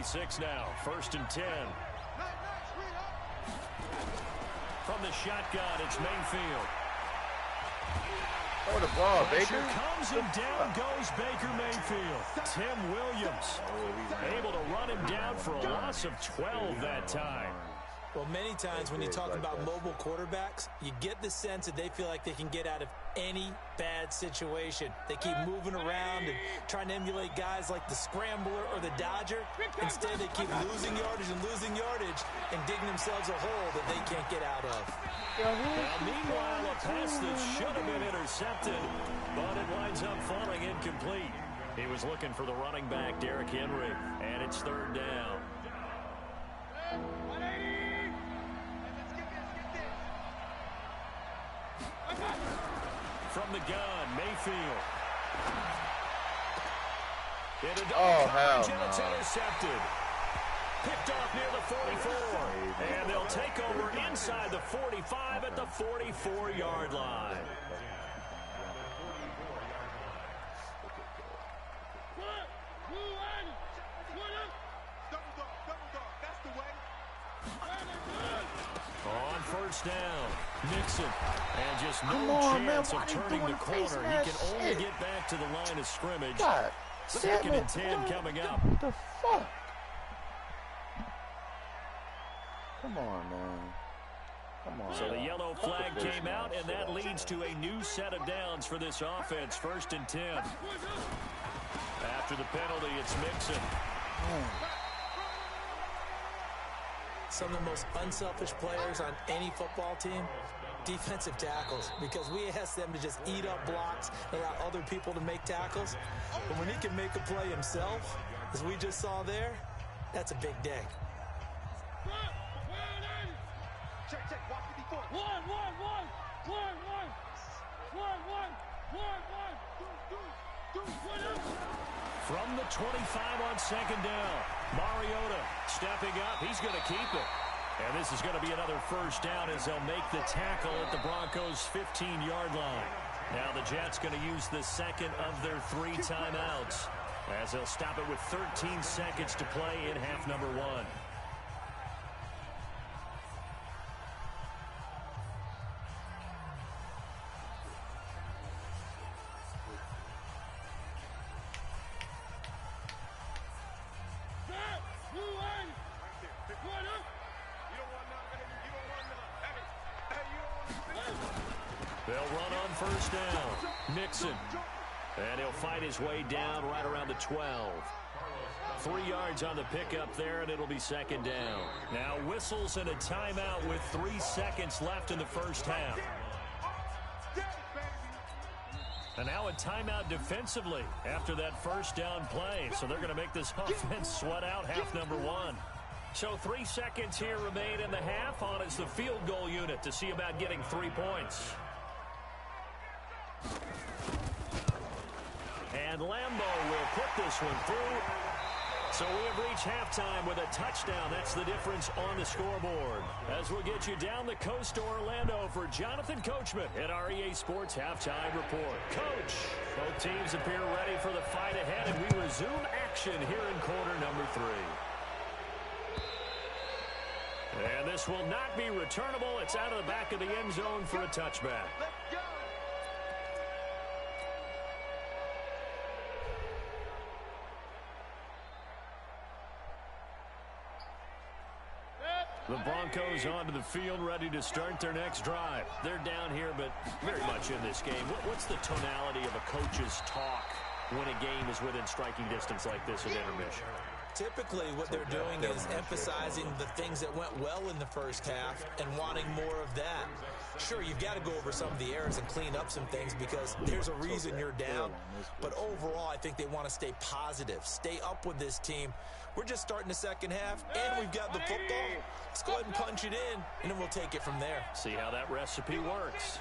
6 now. 1st and 10. From the shotgun, it's Mayfield. Throw the ball, Baker. Comes and down goes Baker Mayfield. Tim Williams able to run him down for a loss of 12 that time. Well, many times when you talk about mobile quarterbacks, you get the sense that they feel like they can get out of any bad situation. They keep moving around and trying to emulate guys like the Scrambler or the Dodger. Instead, they keep losing yardage and digging themselves a hole that they can't get out of. Now, meanwhile, a pass that should have been intercepted, but it winds up falling incomplete. He was looking for the running back, Derrick Henry, and it's 3rd down. From the gun, Mayfield. Hell no. It's intercepted. Picked off near the 44. And they'll take over inside the 45 at the 44-yard line. On 1st down, Mixon. And just no chance of turning the corner. He can only get back to the line of scrimmage. 2nd and 10 coming up. What the fuck? Come on, man. Come on. So the yellow flag came out, and that leads to a new set of downs for this offense. 1st and 10. After the penalty, it's Mixon. Some of the most unselfish players on any football team, defensive tackles, because we ask them to just eat up blocks and allow other people to make tackles. But when he can make a play himself, as we just saw there, that's a big day. Check, watch it before. One. From the 25 on 2nd down, Mariota stepping up. He's going to keep it. And this is going to be another 1st down as they'll make the tackle at the Broncos' 15-yard line. Now the Jets going to use the 2nd of their 3 timeouts as they'll stop it with 13 seconds to play in half number 1. They'll run on 1st down. Mixon. And he'll fight his way down right around the 12. 3 yards on the pickup there, and it'll be 2nd down. Now whistles and a timeout with 3 seconds left in the 1st half. And now a timeout defensively after that 1st down play. So they're going to make this offense sweat out half number 1. So 3 seconds here remain in the half. On is the field goal unit to see about getting 3 points. And Lambeau will put this one through. So we have reached halftime with a touchdown. That's the difference on the scoreboard. As we'll get you down the coast to Orlando for Jonathan Coachman at our EA Sports Halftime Report. Coach, both teams appear ready for the fight ahead, and we resume action here in quarter number 3. And this will not be returnable. It's out of the back of the end zone for a touchback. The Broncos onto the field, ready to start their next drive. They're down here, but very much in this game. What's the tonality of a coach's talk when a game is within striking distance like this at intermission? Typically, what they're doing is emphasizing the things that went well in the 1st half and wanting more of that. Sure, you've got to go over some of the errors and clean up some things because there's a reason you're down. But overall, I think they want to stay positive, stay up with this team. We're just starting the 2nd half, and we've got the football. Let's go ahead and punch it in, and then we'll take it from there. See how that recipe works.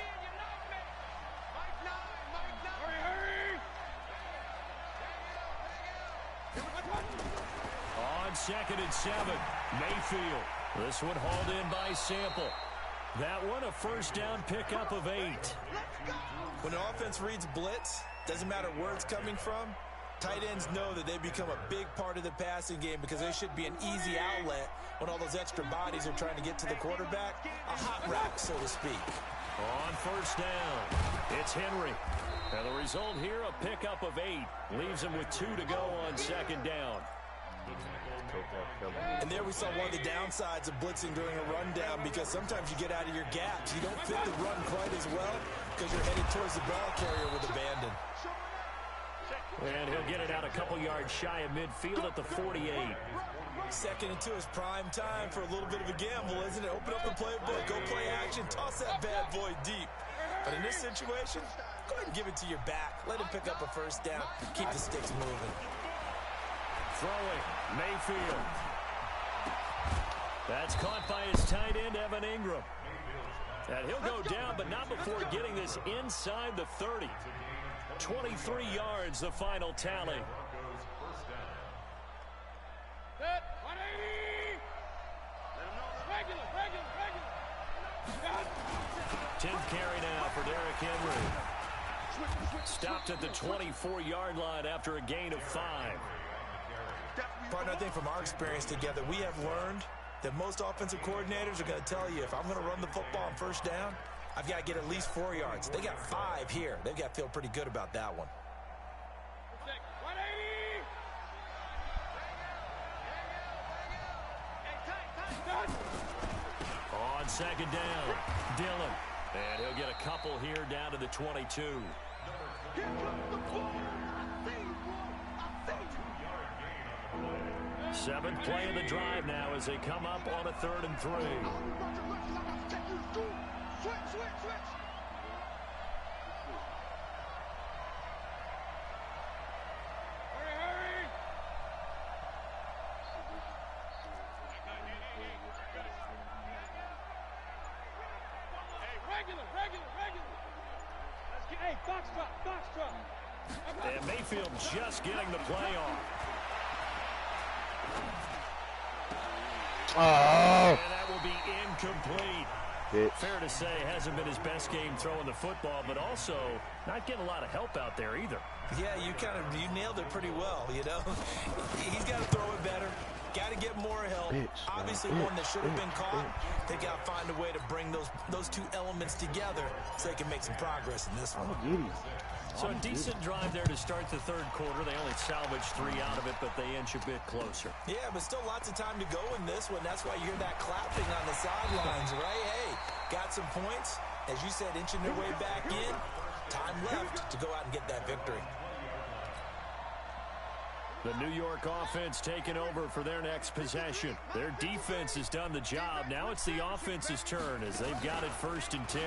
On 2nd and 7, Mayfield. This one hauled in by Sample. That one a 1st down pickup of 8. When an offense reads blitz, doesn't matter where it's coming from, Tight ends know that they become a big part of the passing game because they should be an easy outlet when all those extra bodies are trying to get to the quarterback. A hot rack, so to speak. On first down, it's Henry. And the result here, a pickup of 8. Leaves him with 2 to go on second down. And there we saw one of the downsides of blitzing during a rundown, because sometimes you get out of your gaps. You don't fit the run quite as well because you're headed towards the ball carrier with abandon. And he'll get it out a couple yards shy of midfield at the 48. Second and 2 is prime time for a little bit of a gamble, isn't it? Open up the playbook, go play action, toss that bad boy deep. But in this situation, go ahead and give it to your back. Let him pick up a first down. Keep the sticks moving. Throwing, Mayfield. That's caught by his tight end, Evan Ingram. And he'll go down, but not before getting this inside the 30. 23 yards, the final tally. 10th carry now for Derrick Henry. Stopped at the 24-yard line after a gain of 5. Partner, I think from our experience together, we have learned that most offensive coordinators are going to tell you, if I'm going to run the football on first down, I've got to get at least 4 yards. They got 5 here. They've got to feel pretty good about that one. On second down, Dillon. And he'll get a couple here down to the 22. Seventh play of the drive now as they come up on a 3rd and 3. And Mayfield just getting the play off. Oh. And that will be incomplete. Bitch. Fair to say, hasn't been his best game throwing the football, but also not getting a lot of help out there either. Yeah, you nailed it pretty well, you know. He's got to throw it better. Got to get more help. Obviously, one that should have been caught. They got to find a way to bring those two elements together so they can make some progress in this one. So a decent drive there to start the 3rd quarter. They only salvaged 3 out of it, but they inch a bit closer. Yeah, but still lots of time to go in this one. That's why you hear that clapping on the sidelines, right? Hey, got some points. As you said, inching their way back in. Time left to go out and get that victory. The New York offense taking over for their next possession. Their defense has done the job. Now it's the offense's turn as they've got it 1st and 10.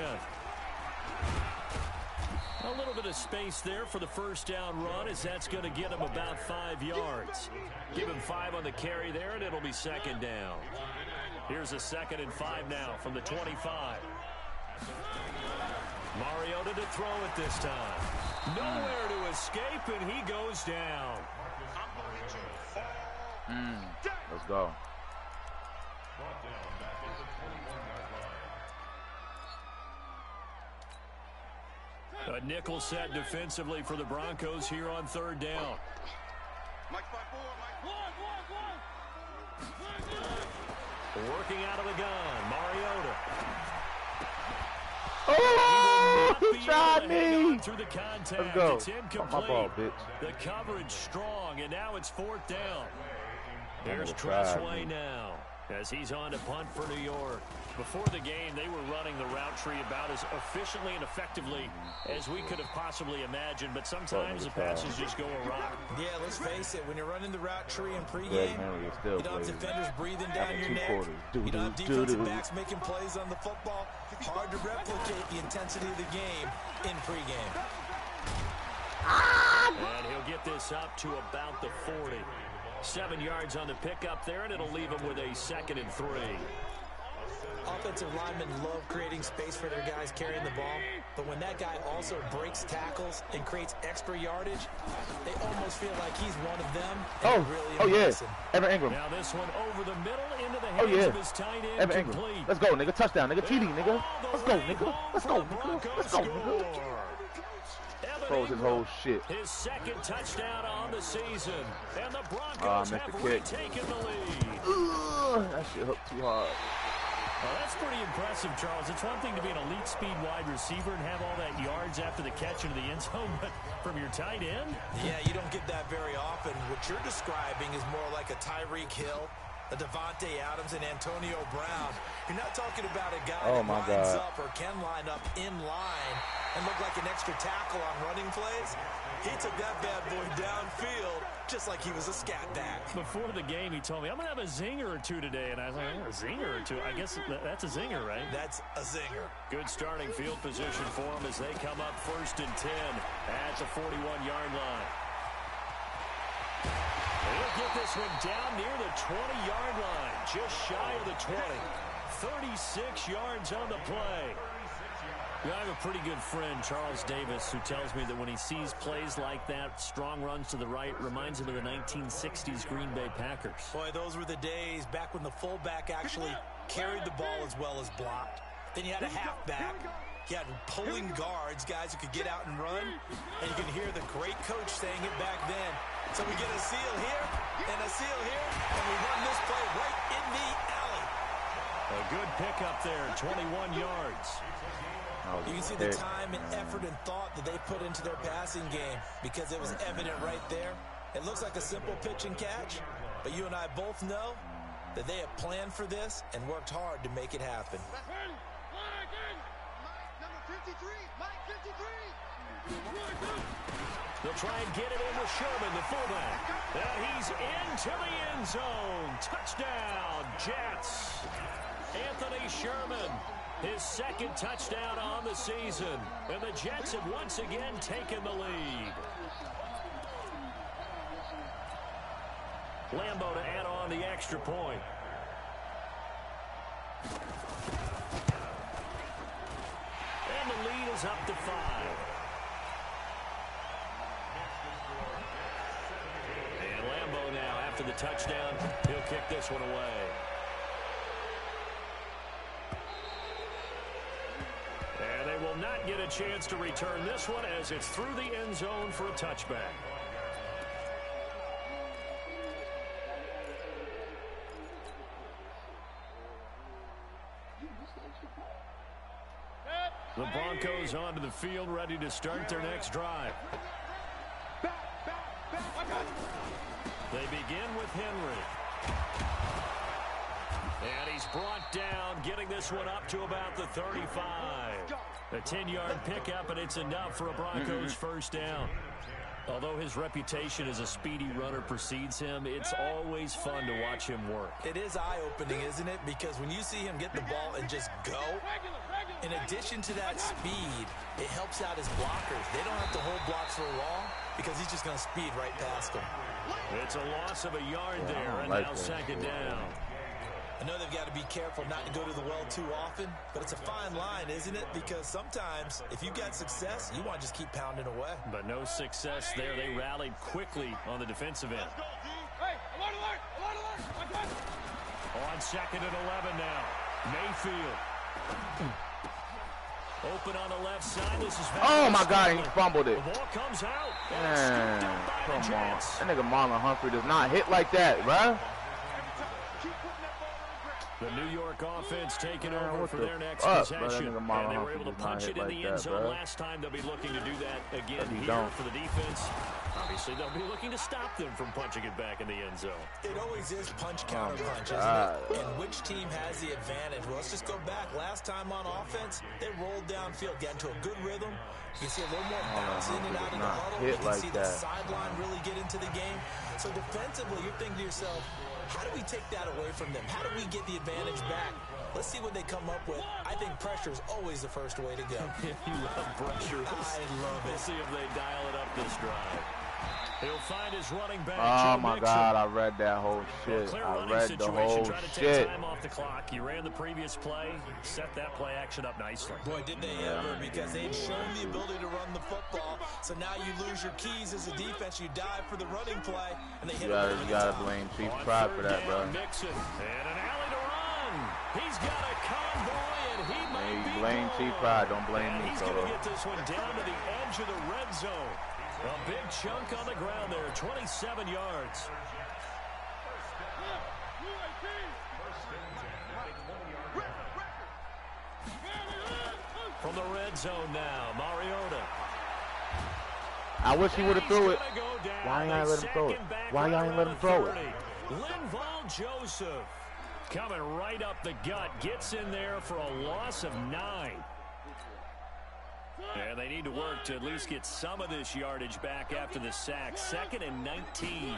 A little bit of space there for the first down run as that's going to get him about 5 yards. Give him 5 on the carry there, and it'll be 2nd down. Here's a 2nd and 5 now from the 25. Mariota to throw it this time. Nowhere to escape, and he goes down. Let's go. A nickel set defensively for the Broncos here on 3rd down. Working out of the gun, Mariota. Oh, he tried me. Through the contact. Let's go. It's incomplete. My ball, bitch. The coverage strong, and now it's 4th down. There's Tressway now as he's on to punt for New York. Before the game, they were running the route tree about as efficiently and effectively as we could have possibly imagined, but sometimes the passes just go awry. Yeah, let's face it, when you're running the route tree in pregame, you don't have defenders breathing down your neck. You don't have defensive backs making plays on the football. Hard to replicate the intensity of the game in pregame. And he'll get this up to about the 40. 7 yards on the pickup there, and it'll leave him with a 2nd and 3. Offensive linemen love creating space for their guys carrying the ball, but when that guy also breaks tackles and creates extra yardage, they almost feel like he's one of them. And really yeah. Evan Ingram. Now this one over the middle into the hands of his tight end. Evan Ingram. Complete. Let's go, nigga. Touchdown, nigga. TD, nigga. Let's go, nigga. Let's go, nigga. Let's go, nigga. Evan froze his whole shit. His second touchdown on the season. And the Broncos have retaken the lead. That shit hooked too hard. Well, that's pretty impressive, Charles. It's one thing to be an elite speed wide receiver and have all that yards after the catch into the end zone, but from your tight end? Yeah, you don't get that very often. What you're describing is more like a Tyreek Hill, a Devontae Adams, and Antonio Brown. You're not talking about a guy that lines up or can line up in line and look like an extra tackle on running plays. He took that bad boy downfield just like he was a scat back. Before the game, he told me, I'm going to have a zinger or two today. And I was like, a zinger or two? I guess that's a zinger, right? That's a zinger. Good starting field position for them as they come up 1st and 10 at the 41-yard line. They'll get this one down near the 20-yard line, just shy of the 20. 36 yards on the play. I have a pretty good friend, Charles Davis, who tells me that when he sees plays like that, strong runs to the right, reminds him of the 1960s Green Bay Packers. Boy, those were the days back when the fullback actually carried the ball as well as blocked. Then you had a halfback. You had pulling guards, guys who could get out and run. And you can hear the great coach saying it back then. So we get a seal here and a seal here, and we run this play right in the alley. A good pickup there, 21 yards. You can see the time and effort and thought that they put into their passing game because it was evident right there. It looks like a simple pitch and catch, but you and I both know that they have planned for this and worked hard to make it happen. They'll try and get it in with Sherman, the fullback. And he's into the end zone. Touchdown, Jets. Anthony Sherman. His second touchdown on the season. And the Jets have once again taken the lead. Lambeau to add on the extra point. And the lead is up to 5. And Lambeau now, after the touchdown, he'll kick this one away. And they will not get a chance to return this one as it's through the end zone for a touchback. The Broncos onto the field, ready to start their next drive. They begin with Henry. And he's brought down, getting this one up to about the 35. A 10-yard pickup, and it's enough for a Broncos first down. Although his reputation as a speedy runner precedes him, it's always fun to watch him work. It is eye-opening, isn't it? Because when you see him get the ball and just go, in addition to that speed, it helps out his blockers. They don't have to hold blocks for long because he's just going to speed right past them. It's a loss of a yard there, and now second down. I know they've got to be careful not to go to the well too often, but it's a fine line, isn't it? Because sometimes, if you got success, you want to just keep pounding away. But no success there. They rallied quickly on the defensive end. On second and 11 now. Mayfield. Open on the left side. This is oh, my God, he fumbled it. The ball comes out. Man, come on. That nigga Marlon Humphrey does not hit like that, bruh. The New York offense taking over for their next possession. And they were able to punch it in the end zone last time. They'll be looking to do that again here for the defense. Obviously, they'll be looking to stop them from punching it back in the end zone. It always is punch-counter-punch, isn't it? And which team has the advantage? Well, let's just go back. Last time on offense, they rolled downfield, got into a good rhythm. You can see a little more bounce in and out of the huddle. You can see the sideline really get into the game. So defensively, you're thinking to yourself, how do we take that away from them? How do we get the advantage back? Let's see what they come up with. I think pressure is always the first way to go. You love pressure. I love it. We'll see if they dial it up this drive. He'll find his running back. Oh, my God, I read that whole shit. I read the whole shit. Time off the clock. You ran the previous play, set that play action up nicely. Boy, did they ever, because they'd shown the ability to run the football. So now you lose your keys as a defense. You dive for the running play, and they hit it over the top. You got to blame Chief Pride for that, bro. Mixon, and an alley to run. He's got a convoy, and he might be blame T. Pride. Don't blame me, he's going to get this one down to the edge of the red zone. A big chunk on the ground there, 27 yards. From the red zone now, Mariota. I wish he would have threw it. Why ain't I let him throw it? Why y'all ain't let him throw it? Linval Joseph coming right up the gut. Gets in there for a loss of 9. And they need to work to at least get some of this yardage back after the sack. 2nd and 19.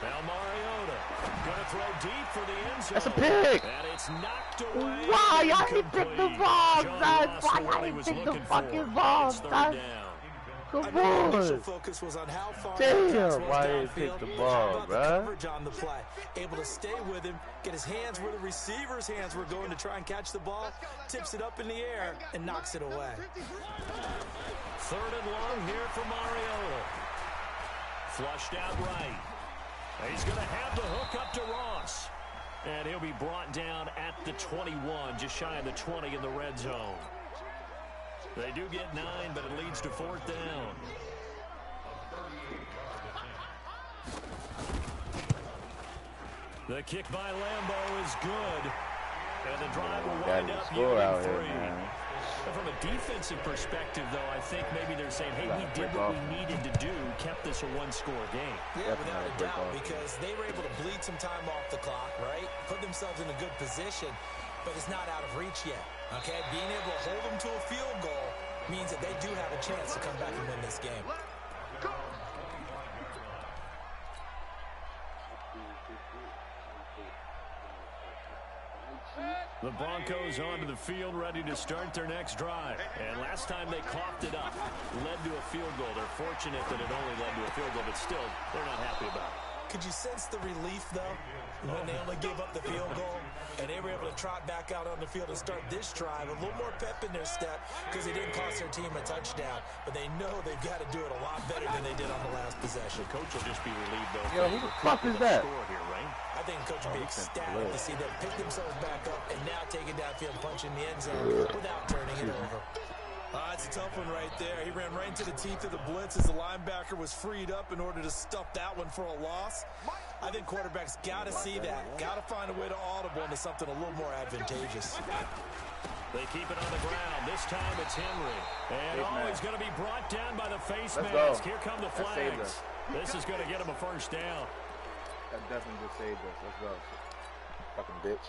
Now Mariota going to throw deep for the end zone. That's a pick. And it's knocked away. Why y'all didn't pick the ball, guys? Why y'all didn't pick the fucking ball, guys? Come on. Initial focus was on how far damn, why didn't pick the ball, bro? Coverage on the play. Able to stay with him, get his hands where the receiver's hands were going to try and catch the ball, tips it up in the air, and knocks it away. 3rd and long here for Mariota. Flushed out right. He's going to have the hook up to Ross. And he'll be brought down at the 21, just shy of the 20 in the red zone. They do get 9, but it leads to 4th down. The kick by Lambeau is good. And the drive will wind up yielding 3. From a defensive perspective, though, I think maybe they're saying, hey, we did what we needed to do, kept this a one-score game. Yeah, without a doubt, because they were able to bleed some time off the clock, right? Put themselves in a good position, but it's not out of reach yet, okay? Being able to hold them to a field goal means that they do have a chance to come back and win this game. The Broncos onto the field, ready to start their next drive. And last time they coughed it up, led to a field goal. They're fortunate that it only led to a field goal, but still, they're not happy about it. Could you sense the relief, though, when they only gave up the field goal and they were able to trot back out on the field and start this drive? A little more pep in their step because they didn't cost their team a touchdown, but they know they've got to do it a lot better than they did on the last possession. The coach will just be relieved, though. Yo, who the fuck is that? Here, right? I think coach will be ecstatic to see them pick themselves back up and now take it downfield, punch in the end zone without turning it over. It's a tough one right there. He ran right into the teeth of the blitz as the linebacker was freed up in order to stuff that one for a loss. I think quarterbacks got to see that. Got to find a way to audible into something a little more advantageous. They keep it on the ground. This time it's Henry. And he's going to be brought down by the face mask. Go. Here come the flags. This is going to get him a first down. That definitely just saved us. Let's go. Fucking bitch.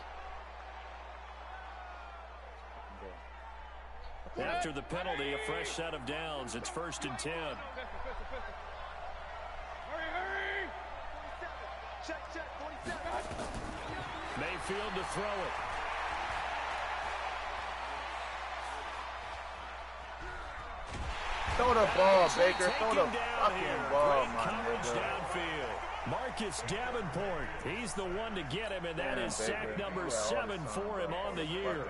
After the penalty, a fresh set of downs. It's 1st and 10. Hurry! Check, 47. Mayfield to throw it. Throw the ball, Baker. Throw the fucking ball, my nigga. Downfield. Marcus Davenport. He's the one to get him, and that is sack number 7 for him on the year.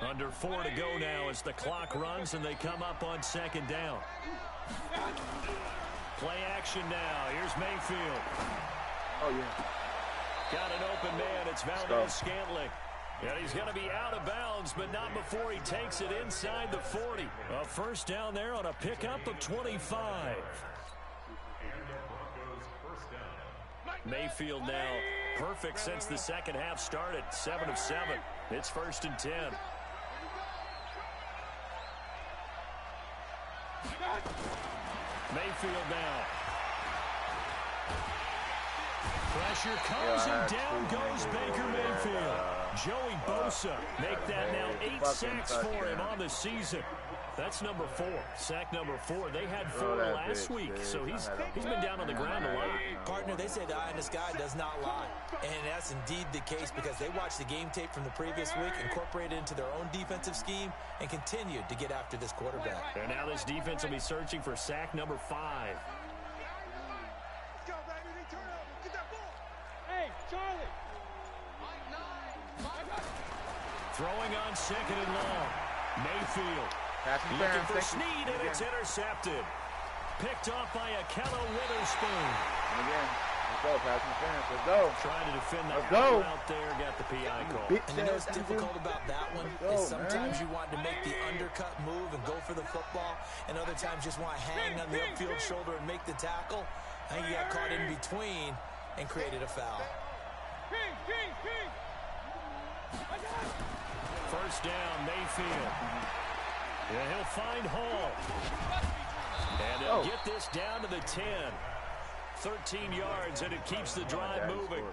Under 4 to go now as the clock runs and they come up on 2nd down. Play action now. Here's Mayfield. Oh, yeah. Got an open man. It's Valdes-Scantling. And he's going to be out of bounds, but not before he takes it inside the 40. A first down there on a pickup of 25. Mayfield now perfect since the second half started. 7 of 7. It's 1st and 10. Mayfield now. Pressure comes and down goes Baker Mayfield. Joey Bosa make that now 8 sacks for him on the season. That's number 4. Sack number 4. They had 4 last week, so he's been down on the ground a lot. Partner, they say the eye in the sky does not lie. And that's indeed the case because they watched the game tape from the previous week, incorporated it into their own defensive scheme, and continued to get after this quarterback. And now this defense will be searching for sack number 5. Let's go, baby. They turn over. Get that ball. Hey, Charlie. Throwing on 2nd and long. Mayfield. Pass Looking for Snead, and it's intercepted. Picked off by Ahkello Witherspoon. And again, let's go, pass interference. Let's go. Trying to defend that out there. Got the PI call. And you know what's difficult about that one is sometimes you want to make the undercut move and go for the football, and other times just want to hang on the upfield shoulder and make the tackle. I think you got caught in between and created a foul. First down, Mayfield. Yeah, he'll find Hall. And they'll get this down to the 10. 13 yards, and it keeps the drive moving.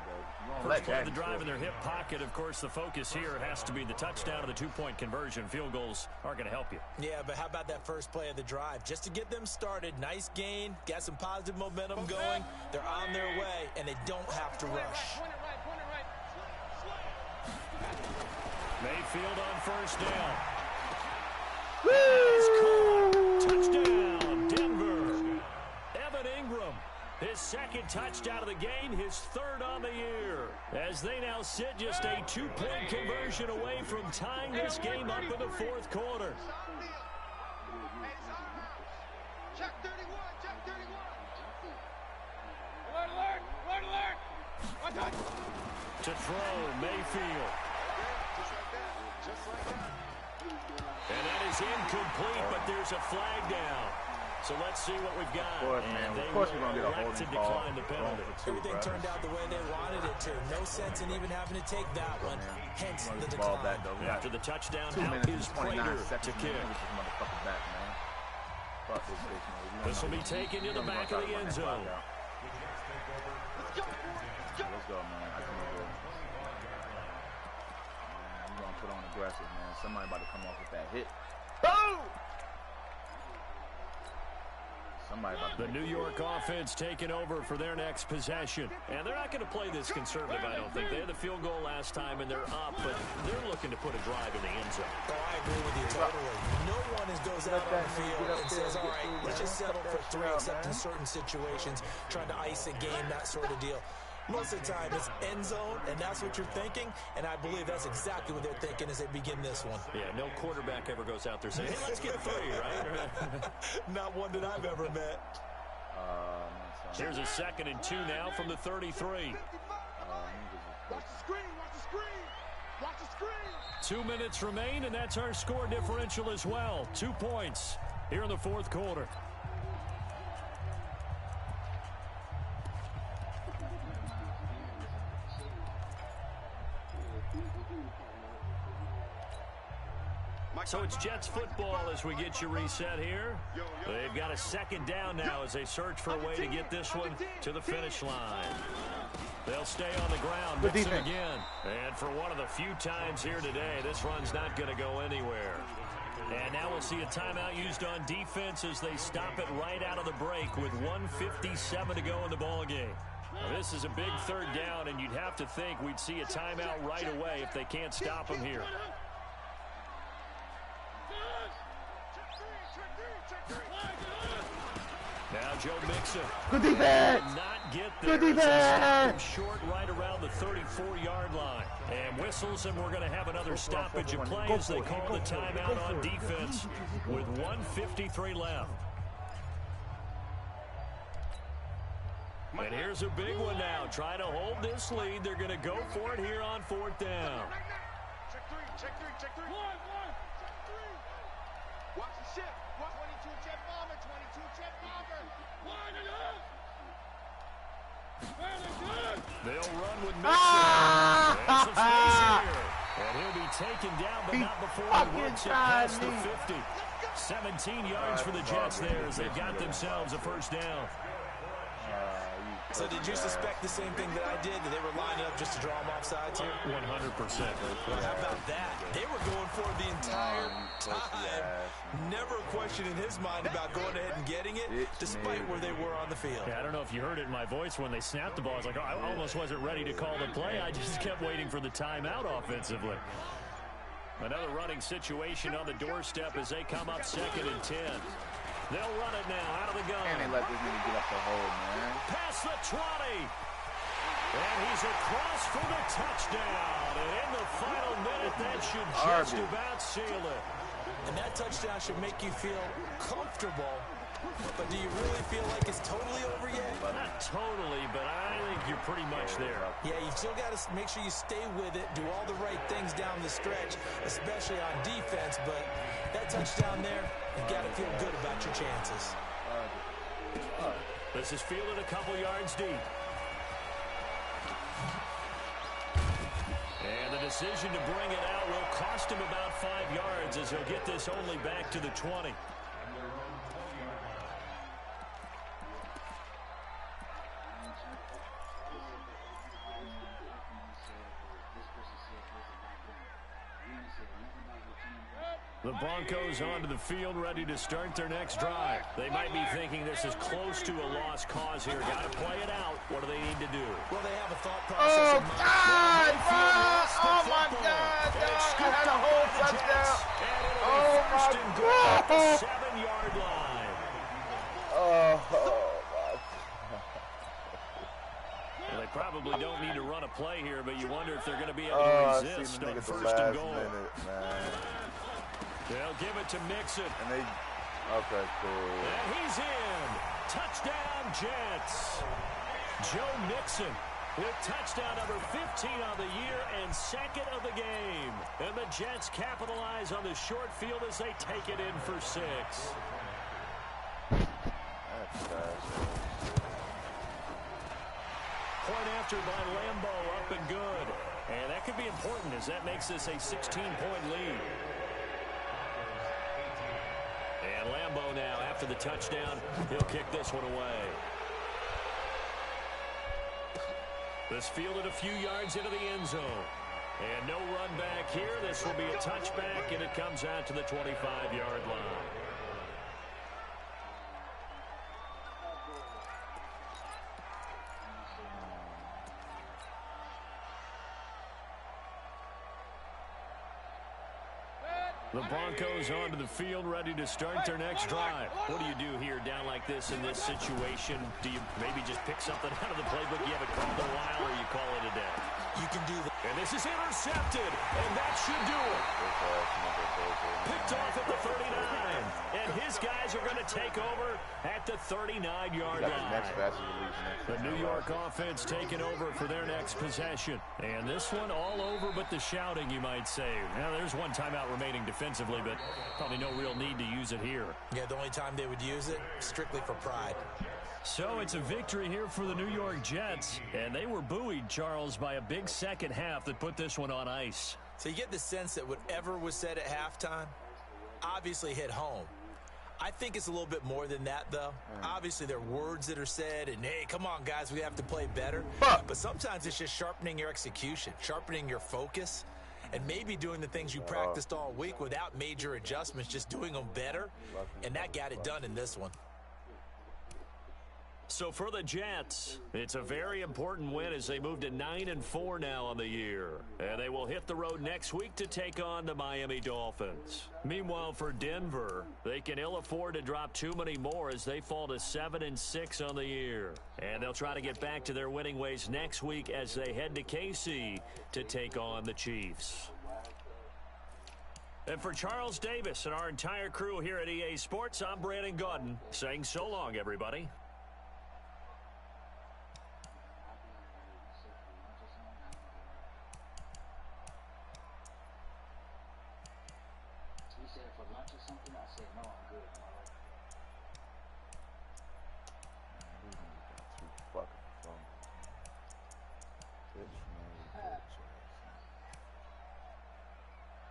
First play of the drive in their hip pocket. Of course, the focus here has to be the touchdown of the two-point conversion. Field goals aren't going to help you. Yeah, but how about that first play of the drive? Just to get them started, nice gain, got some positive momentum going. They're on their way, and they don't have to rush. Mayfield on first down. Woo! Touchdown, Denver. Evan Ingram, his second touchdown of the game, his third on the year. As they now sit just a two-point conversion away from tying this game up in the fourth quarter. Check 31, check 31. Alert, alert, alert. One touch. To throw, Mayfield. Just like that. And that is incomplete, but there's a flag down. So let's see what we've got. Of course we're going to get a holding call. Decline the penalty. Everything turned out the way they wanted it to. No sense in even having to take that one. Hence the decline. After the touchdown, out is Prater to kick. This will be taken to the back of the end zone. Let's go. Let's go, man. I can do it. I'm going to put on aggressive, man. Somebody about to come off with that hit. Boom! The New York offense taking over for their next possession. And they're not going to play this conservative, I don't think. They had the field goal last time, and they're up, but they're looking to put a drive in the end zone. Oh, I agree with you totally. No one goes out on the field and says, all right, let's just settle for three, except in certain situations, trying to ice a game, that sort of deal. Most of the time, it's end zone, and that's what you're thinking, and I believe that's exactly what they're thinking as they begin this one. Yeah, no quarterback ever goes out there saying, hey, let's get three, right? Not one that I've ever met. Here's a 2nd and 2 now from the 33. Watch the screen, watch the screen. Watch the screen. 2 minutes remain, and that's our score differential as well. 2 points here in the fourth quarter. So it's Jets football as we get you reset here. They've got a 2nd down now as they search for a way to get this one to the finish line. They'll stay on the ground. Mix it again. And for one of the few times here today, this run's not going to go anywhere. And now we'll see a timeout used on defense as they stop it right out of the break with 1:57 to go in the ballgame. This is a big 3rd down, and you'd have to think we'd see a timeout right away if they can't stop them here. Now Joe Mixon. Good defense. Not get there. Good defense. Short right around the 34-yard line. And whistles, and we're going to have another stoppage of play as they call the timeout on defense with 1:53 left. And here's a big one now. Trying to hold this lead. They're going to go for it here on 4th down. Check three, check three, check three. One, check three. Watch the shift. 22 jet bomber, 22 jet bomber. One and up. They'll run with Mixon. There's a face here. And he'll be taken down, but not before he works it past the 50. 17 yards for the Jets there as they've got themselves a 1st down. So did you suspect the same thing that I did, that they were lining up just to draw them off sides here? 100%. Well, how about that? They were going for it the entire time. Never a question in his mind about going ahead and getting it, despite where they were on the field. Yeah, I don't know if you heard it in my voice when they snapped the ball. I was like, oh, I almost wasn't ready to call the play. I just kept waiting for the timeout offensively. Another running situation on the doorstep as they come up 2nd and 10. They'll run it now out of the gun. And they let this nigga get up the hole, man. Past the 20. And he's across for the touchdown. And in the final minute, that should just about seal it. And that touchdown should make you feel comfortable But do you really feel like it's totally over yet? Not totally, but I think you're pretty much there. Yeah, you still got to make sure you stay with it, do all the right things down the stretch, especially on defense. But that touchdown there, you've got to feel good about your chances. This is fielded a couple yards deep. And the decision to bring it out will cost him about 5 yards as he'll get this only back to the 20. The Broncos onto the field, ready to start their next drive. They might be thinking this is close to a lost cause here. Got to play it out. What do they need to do? Well, they have a thought process. Oh, God! Oh, my God, dog! I had a whole touchdown. Oh, my God! 7-yard line. Oh, my. Well, they probably don't need to run a play here, but you wonder if they're going to be able to resist on first and goal. They'll give it to Mixon. Okay, cool. And he's in. Touchdown, Jets. Joe Mixon with touchdown number 15 on the year and second of the game. And the Jets capitalize on the short field as they take it in for 6. That's fast. Point after by Lambo, up and good. And that could be important as that makes this a 16-point lead. And Lambo now, after the touchdown, he'll kick this one away. This fielded a few yards into the end zone. And no run back here. This will be a touchback, and it comes out to the 25-yard line. The Broncos onto the field, ready to start their next drive. What do you do here down like this in this situation? Do you maybe just pick something out of the playbook you haven't called in a while, or you call it a day? You can do that. And this is intercepted, and that should do it. Picked off at the 39, and his guys are going to take over at the 39-yard line. The New York offense taking over for their next possession. And this one all over but the shouting, you might say. Now, there's one timeout remaining defensively, but probably no real need to use it here. Yeah, the only time they would use it, strictly for pride. So it's a victory here for the New York Jets, and they were buoyed, Charles, by a big second half that put this one on ice. So you get the sense that whatever was said at halftime obviously hit home. I think it's a little bit more than that, though. Obviously, there are words that are said, and, hey, come on, guys, we have to play better. But sometimes it's just sharpening your execution, sharpening your focus, and maybe doing the things you practiced all week without major adjustments, just doing them better, and that got it done in this one. So for the Jets, it's a very important win as they move to 9-4 now on the year. And they will hit the road next week to take on the Miami Dolphins. Meanwhile, for Denver, they can ill afford to drop too many more as they fall to 7-6 on the year. And they'll try to get back to their winning ways next week as they head to KC to take on the Chiefs. And for Charles Davis and our entire crew here at EA Sports, I'm Brandon Gaudin saying so long, everybody. He said for lunch or something, I said, no, I'm good.